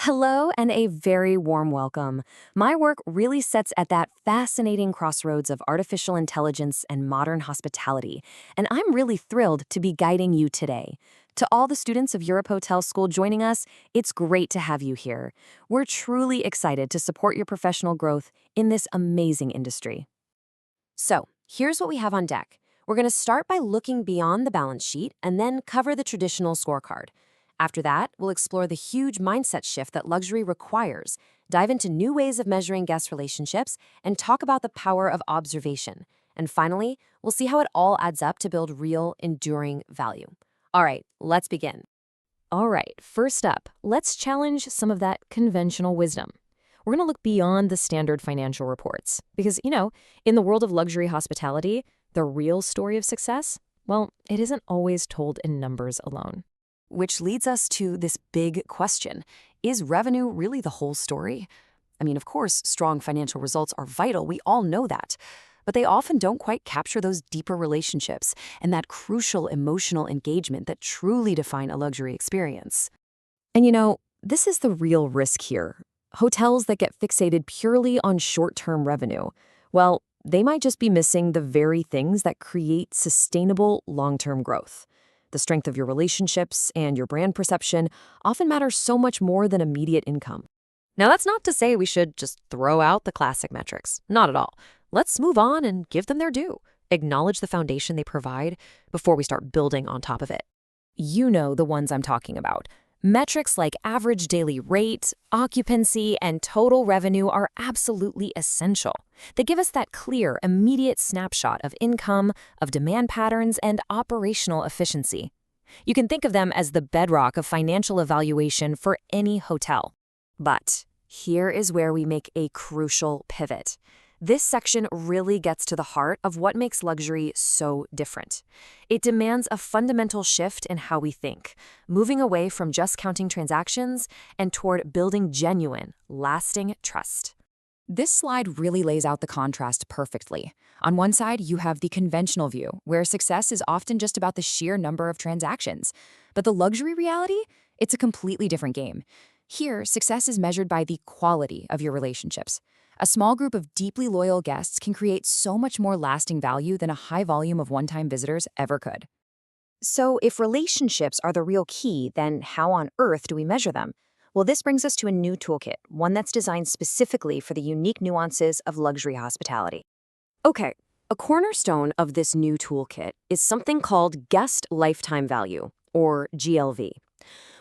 Hello and a very warm welcome. My work really sits at that fascinating crossroads of artificial intelligence and modern hospitality, and I'm really thrilled to be guiding you today. To all the students of Europe Hotel School joining us, it's great to have you here. We're truly excited to support your professional growth in this amazing industry. So, here's what we have on deck. We're going to start by looking beyond the balance sheet and then cover the traditional scorecard. After that, we'll explore the huge mindset shift that luxury requires, dive into new ways of measuring guest relationships, and talk about the power of observation. And finally, we'll see how it all adds up to build real, enduring value. All right, let's begin. All right, first up, let's challenge some of that conventional wisdom. We're going to look beyond the standard financial reports because, in the world of luxury hospitality, the real story of success, well, it isn't always told in numbers alone. Which leads us to this big question. Is revenue really the whole story? I mean, of course, strong financial results are vital. We all know that. But they often don't quite capture those deeper relationships and that crucial emotional engagement that truly define a luxury experience. And this is the real risk here. Hotels that get fixated purely on short-term revenue, well, they might just be missing the very things that create sustainable long-term growth. The strength of your relationships and your brand perception often matter so much more than immediate income. Now, that's not to say we should just throw out the classic metrics. Not at all. Let's move on and give them their due. Acknowledge the foundation they provide before we start building on top of it. You know the ones I'm talking about. Metrics like average daily rate, occupancy, and total revenue are absolutely essential. They give us that clear, immediate snapshot of income, of demand patterns, and operational efficiency. You can think of them as the bedrock of financial evaluation for any hotel. But here is where we make a crucial pivot. This section really gets to the heart of what makes luxury so different. It demands a fundamental shift in how we think, moving away from just counting transactions and toward building genuine, lasting trust. This slide really lays out the contrast perfectly. On one side, you have the conventional view, where success is often just about the sheer number of transactions. But the luxury reality? It's a completely different game. Here, success is measured by the quality of your relationships. A small group of deeply loyal guests can create so much more lasting value than a high volume of one-time visitors ever could. So if relationships are the real key, then how on earth do we measure them? Well, this brings us to a new toolkit, one that's designed specifically for the unique nuances of luxury hospitality. Okay, a cornerstone of this new toolkit is something called Guest Lifetime Value, or GLV.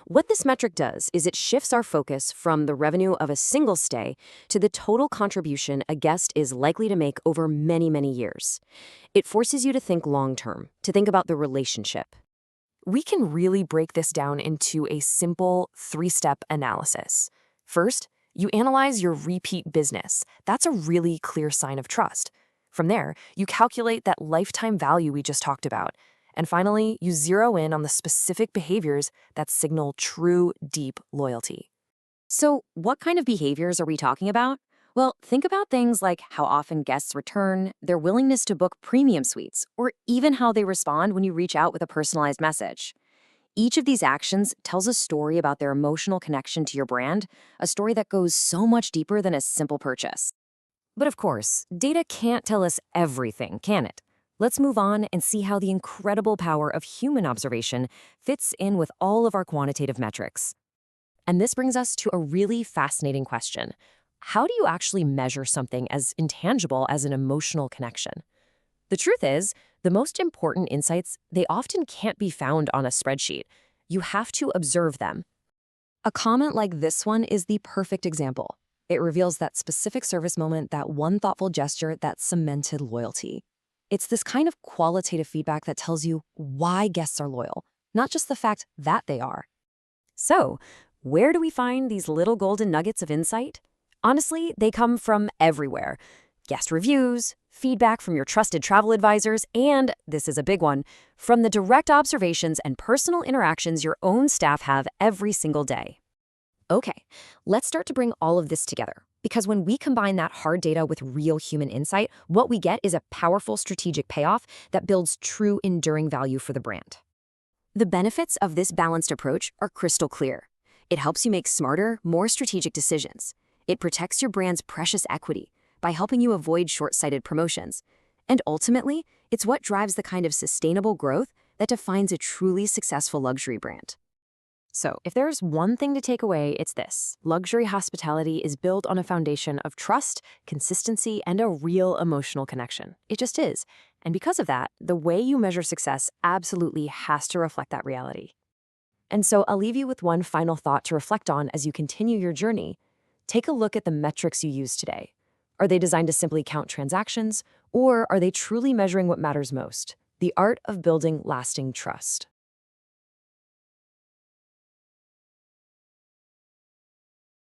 What this metric does is it shifts our focus from the revenue of a single stay to the total contribution a guest is likely to make over many, many years. It forces you to think long-term, to think about the relationship. We can really break this down into a simple three-step analysis. First, you analyze your repeat business. That's a really clear sign of trust. From there, you calculate that lifetime value we just talked about. And finally, you zero in on the specific behaviors that signal true, deep loyalty. So, what kind of behaviors are we talking about? Well, think about things like how often guests return, their willingness to book premium suites, or even how they respond when you reach out with a personalized message. Each of these actions tells a story about their emotional connection to your brand, a story that goes so much deeper than a simple purchase. But of course, data can't tell us everything, can it? Let's move on and see how the incredible power of human observation fits in with all of our quantitative metrics. And this brings us to a really fascinating question. How do you actually measure something as intangible as an emotional connection? The truth is, the most important insights, they often can't be found on a spreadsheet. You have to observe them. A comment like this one is the perfect example. It reveals that specific service moment, that one thoughtful gesture that cemented loyalty. It's this kind of qualitative feedback that tells you why guests are loyal, not just the fact that they are. So, where do we find these little golden nuggets of insight? Honestly, they come from everywhere. Guest reviews, feedback from your trusted travel advisors, and, this is a big one, from the direct observations and personal interactions your own staff have every single day. Okay, let's start to bring all of this together. Because when we combine that hard data with real human insight, what we get is a powerful strategic payoff that builds true enduring value for the brand. The benefits of this balanced approach are crystal clear. It helps you make smarter, more strategic decisions. It protects your brand's precious equity by helping you avoid short-sighted promotions. And ultimately, it's what drives the kind of sustainable growth that defines a truly successful luxury brand. So, if there's one thing to take away, it's this. Luxury hospitality is built on a foundation of trust, consistency, and a real emotional connection. It just is. And because of that, the way you measure success absolutely has to reflect that reality. And so I'll leave you with one final thought to reflect on as you continue your journey. Take a look at the metrics you use today. Are they designed to simply count transactions, or are they truly measuring what matters most? The art of building lasting trust.